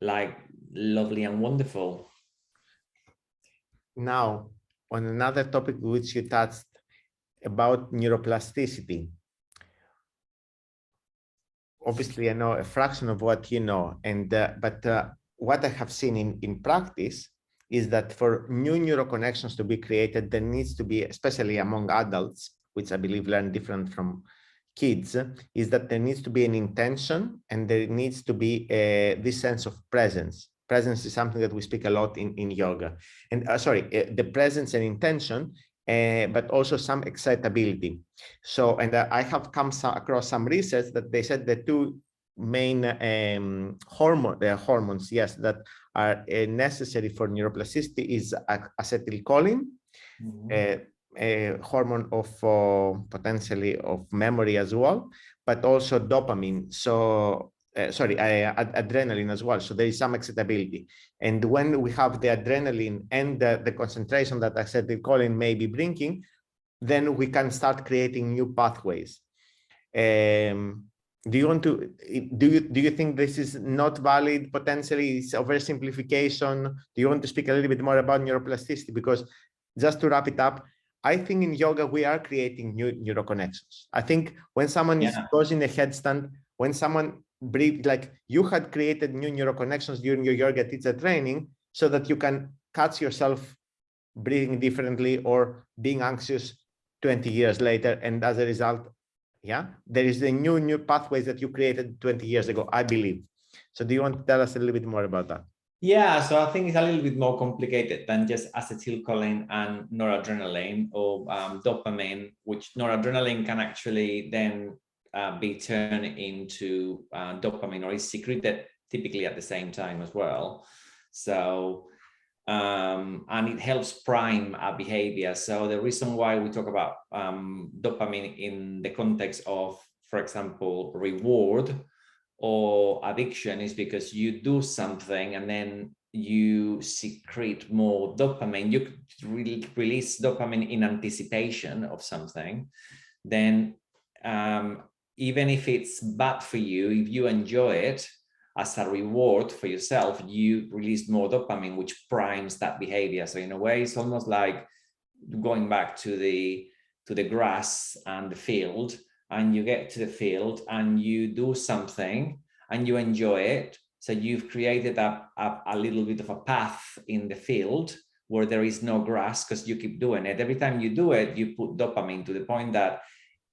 like lovely and wonderful. Now, on another topic which you touched about neuroplasticity. Obviously, I know a fraction of what you know, and but what I have seen in practice is that for new neuroconnections to be created, there needs to be, especially among adults, which I believe learn different from kids, is that there needs to be an intention, and there needs to be this sense of presence. Presence is something that we speak a lot in yoga. And the presence and intention, but also some excitability. So, and I have come across some research that they said the two main hormones, yes, that are necessary for neuroplasticity is acetylcholine, a hormone of potentially of memory as well, but also dopamine. So adrenaline as well. So there is some excitability. And when we have the adrenaline and the concentration that acetylcholine may be bringing, then we can start creating new pathways. Do you think this is not valid? Potentially, it's oversimplification. Do you want to speak a little bit more about neuroplasticity? Because just to wrap it up, I think in yoga we are creating new neuroconnections. I think when someone goes in a headstand, when someone breathes, like you had created new neuroconnections during your yoga teacher training, so that you can catch yourself breathing differently or being anxious 20 years later, and as a result, there is the new pathways that you created 20 years ago, I believe. So do you want to tell us a little bit more about that? Yeah, so I think it's a little bit more complicated than just acetylcholine and noradrenaline or dopamine, which noradrenaline can actually then be turned into dopamine, or is secreted typically at the same time as well. So, and it helps prime our behavior. So the reason why we talk about dopamine in the context of, for example, reward or addiction is because you do something and then you secrete more dopamine. You could release dopamine in anticipation of something. Then even if it's bad for you, if you enjoy it as a reward for yourself, you release more dopamine, which primes that behavior. So in a way, it's almost like going back to the grass and the field, and you get to the field and you do something and you enjoy it. So you've created a little bit of a path in the field where there is no grass because you keep doing it. Every time you do it, you put dopamine, to the point that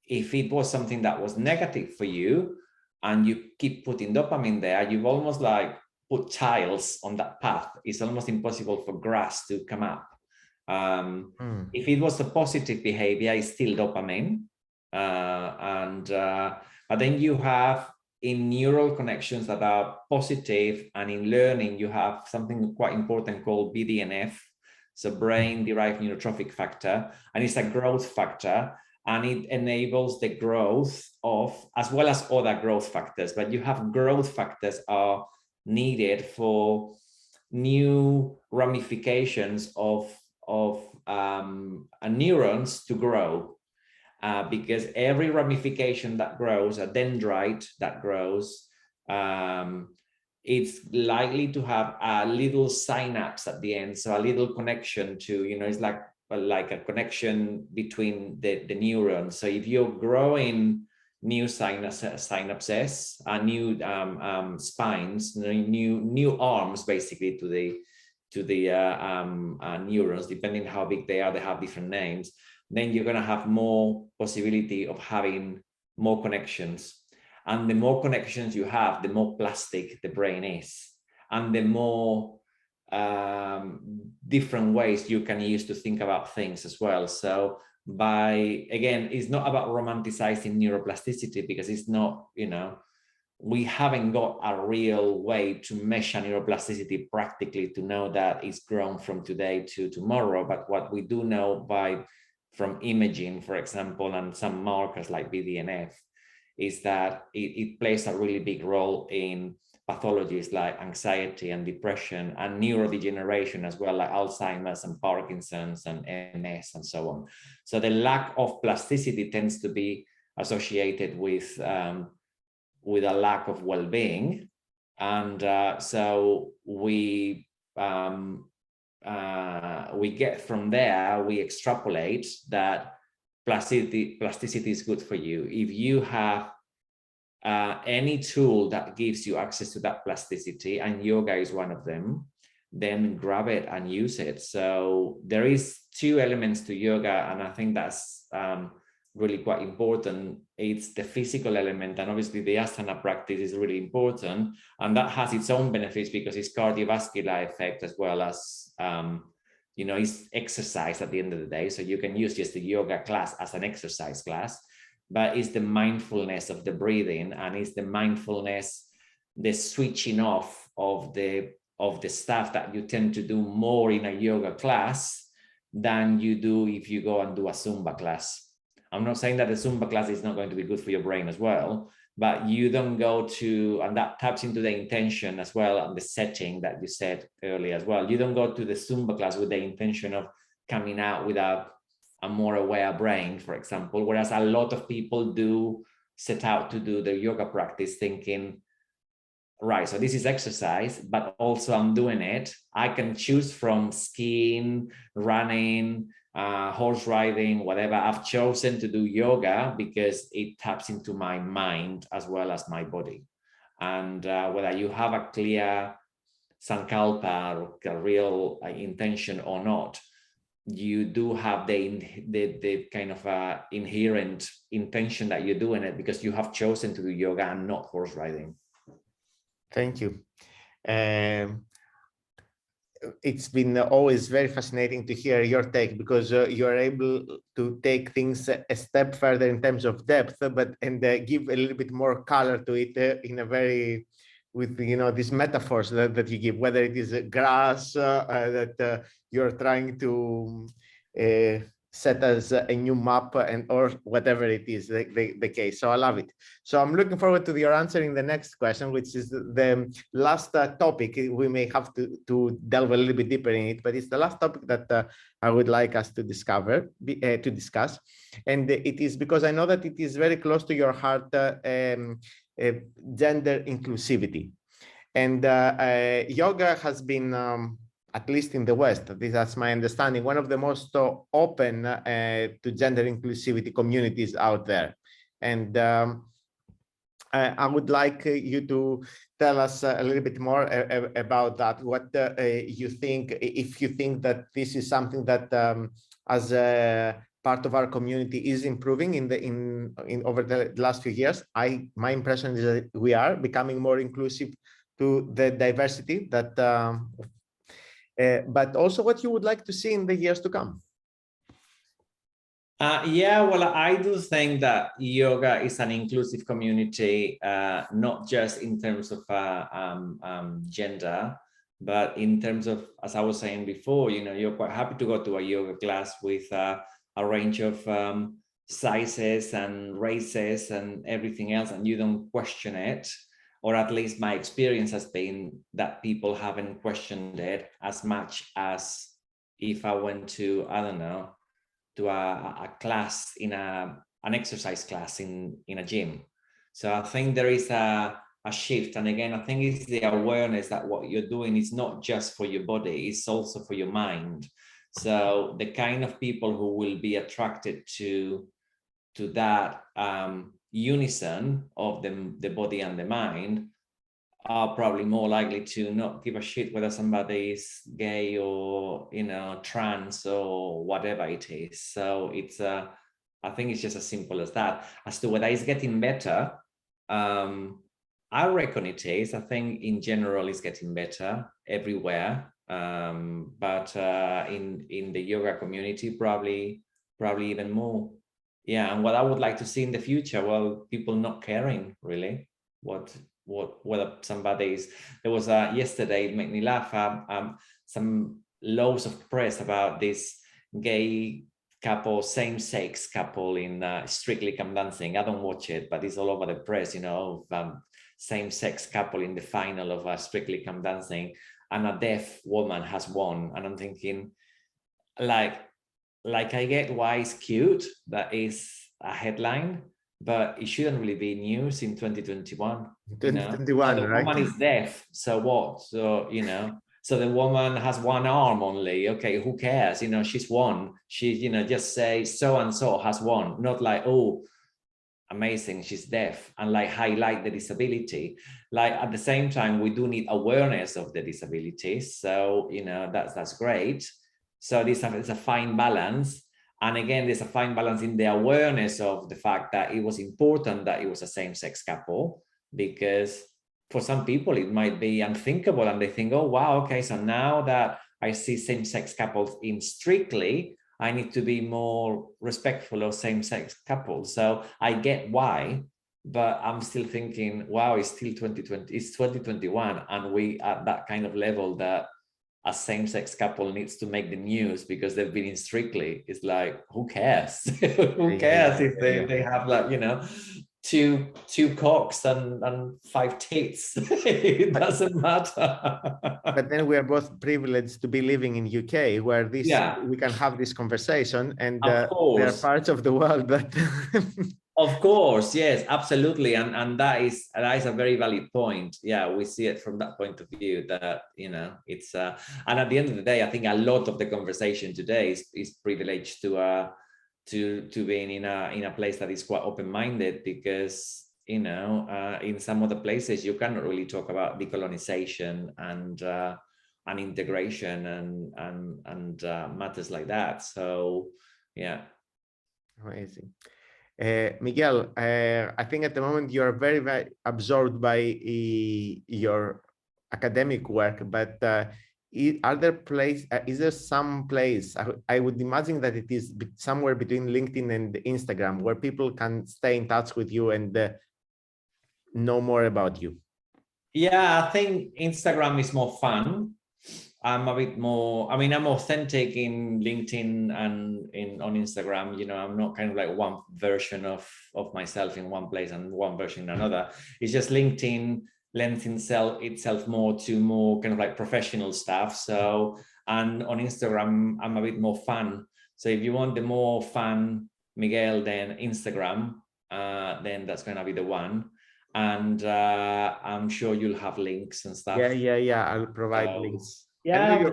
if it was something that was negative for you and you keep putting dopamine there, you've almost like put tiles on that path. It's almost impossible for grass to come up. If it was a positive behavior, it's still dopamine. But then you have in neural connections that are positive, and in learning, you have something quite important called BDNF, so brain-derived neurotrophic factor, and it's a growth factor, and it enables the growth of, as well as other growth factors, but you have growth factors are needed for new ramifications of neurons to grow. Because every ramification that grows, a dendrite that grows, it's likely to have a little synapse at the end, so a little connection to, it's like a connection between the neurons. So if you're growing new synapses, new spines, new arms, basically to the neurons, depending how big they are, they have different names. Then you're going to have more possibility of having more connections. And the more connections you have, the more plastic the brain is, and the more different ways you can use to think about things as well. So again, it's not about romanticizing neuroplasticity, because it's not, we haven't got a real way to measure neuroplasticity practically to know that it's grown from today to tomorrow. But what we do know from imaging, for example, and some markers like BDNF, is that it plays a really big role in pathologies like anxiety and depression and neurodegeneration as well, like Alzheimer's and Parkinson's and MS and so on. So the lack of plasticity tends to be associated with a lack of well-being. And so we get from there, we extrapolate that plasticity is good for you. If you have any tool that gives you access to that plasticity, and yoga is one of them, then grab it and use it. So there is two elements to yoga, and I think that's really quite important. It's the physical element, and obviously the asana practice is really important, and that has its own benefits because it's cardiovascular effect as well as it's exercise at the end of the day. So you can use just the yoga class as an exercise class, but it's the mindfulness of the breathing, and it's the mindfulness, the switching off of the stuff that you tend to do more in a yoga class than you do if you go and do a Zumba class. I'm not saying that the Zumba class is not going to be good for your brain as well, but you don't go to, and that taps into the intention as well, and the setting that you said earlier as well. You don't go to the Zumba class with the intention of coming out with a more aware brain, for example, whereas a lot of people do set out to do their yoga practice thinking, right, so this is exercise, but also I'm doing it. I can choose from skiing, running, horse riding, whatever. I've chosen to do yoga because it taps into my mind as well as my body. And whether you have a clear sankalpa or a real intention or not, you do have the kind of inherent intention that you're doing it because you have chosen to do yoga and not horse riding. Thank you. It's been always very fascinating to hear your take, because you're able to take things a step further in terms of depth, and give a little bit more color to it in a very, with these metaphors that you give, whether it is grass that you're trying to set as a new map, or whatever it is the case. So I love it. So I'm looking forward to your answering the next question, which is the last topic. We may have to delve a little bit deeper in it, but it's the last topic that I would like us to discuss. And it is because I know that it is very close to your heart, gender inclusivity. And yoga has been at least in the West, that's my understanding, one of the most open to gender inclusivity communities out there. And I would like you to tell us a little bit more about that. What you think, if you think that this is something that as a part of our community is improving in over the last few years. My impression is that we are becoming more inclusive to the diversity that, but also what you would like to see in the years to come. Yeah, well, I do think that yoga is an inclusive community, not just in terms of gender, but in terms of, as I was saying before, you know, you're quite happy to go to a yoga class with a range of sizes and races and everything else, and you don't question it. Or at least my experience has been that people haven't questioned it as much as if I went to, I don't know, to a class in an exercise class in a gym. So I think there is a shift. And again, I think it's the awareness that what you're doing is not just for your body, it's also for your mind. So the kind of people who will be attracted to that unison of the body and the mind are probably more likely to not give a shit whether somebody is gay or, you know, trans or whatever it is. So it's I think it's just as simple as that. As to whether it's getting better, I reckon it is. I think in general it's getting better everywhere, but in the yoga community probably even more. Yeah, and what I would like to see in the future, well, people not caring really whether somebody is. There was yesterday, it made me laugh, some loads of press about this gay couple, same-sex couple in Strictly Come Dancing. I don't watch it, but it's all over the press, you know, same-sex couple in the final of Strictly Come Dancing, and a deaf woman has won. And I'm thinking, like I get why it's cute, that is a headline, but it shouldn't really be news in 2021. 2021, you know? The right? woman is deaf, so what? So, you know, so the woman has one arm only. Okay, who cares? You know, she's won. She, you know, just say so and so has won, not like, oh, amazing, she's deaf, and like highlight the disability. Like at the same time, we do need awareness of the disabilities. So, you know, that's great. So this is a fine balance. And again, there's a fine balance in the awareness of the fact that it was important that it was a same-sex couple, because for some people it might be unthinkable and they think, oh, wow, okay, so now that I see same-sex couples in Strictly, I need to be more respectful of same-sex couples. So I get why, but I'm still thinking, wow, it's still 2020, it's 2021, and we at that kind of level that a same-sex couple needs to make the news because they've been in Strictly. It's like, who cares? Who cares if they have, like, you know, two cocks and 5 tits? It doesn't matter. But then we are both privileged to be living in UK, where this we can have this conversation, and there are parts of the world that Of course, yes, absolutely, and that is a very valid point. Yeah, we see it from that point of view, that, you know, it's and at the end of the day, I think a lot of the conversation today is privileged to being in a place that is quite open-minded, because, you know, in some other places you cannot really talk about decolonization and integration and matters like that. So yeah, amazing. Miguel, I think at the moment you are very, very absorbed by your academic work, but are there is there some place, I would imagine that it is somewhere between LinkedIn and Instagram, where people can stay in touch with you and know more about you? Yeah, I think Instagram is more fun. I'm a bit more, I mean, I'm authentic in LinkedIn and on Instagram. You know, I'm not kind of like one version of myself in one place and one version in another. It's just LinkedIn lends itself more to more kind of like professional stuff. So, and on Instagram, I'm a bit more fun. So if you want the more fun Miguel, then Instagram, then that's going to be the one. And I'm sure you'll have links and stuff. Yeah. I'll provide links. Yeah,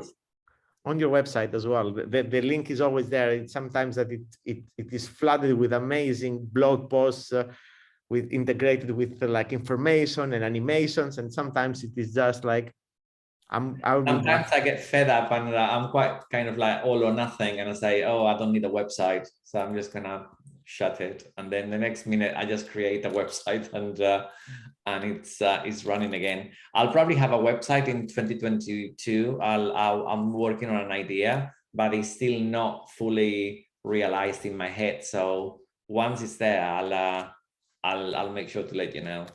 on your website as well. The link is always there. It's sometimes that it is flooded with amazing blog posts with integrated with like information and animations, and sometimes it is just like sometimes I get fed up and I'm quite kind of like all or nothing, and I say, oh, I don't need a website, so I'm just gonna shut it, and then the next minute I just create a website and it's running again. I'll probably have a website in 2022. I'm working on an idea, but it's still not fully realized in my head. So once it's there, I'll make sure to let you know.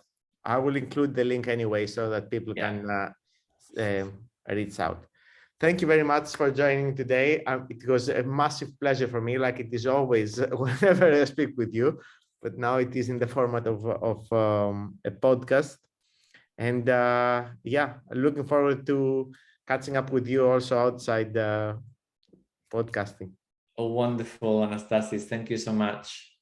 I will include the link anyway so that people can reach out. Thank you very much for joining today. It was a massive pleasure for me, like it is always whenever I speak with you, but now it is in the format of a podcast. And yeah, looking forward to catching up with you also outside podcasting. Oh, wonderful, Anastasis. Thank you so much.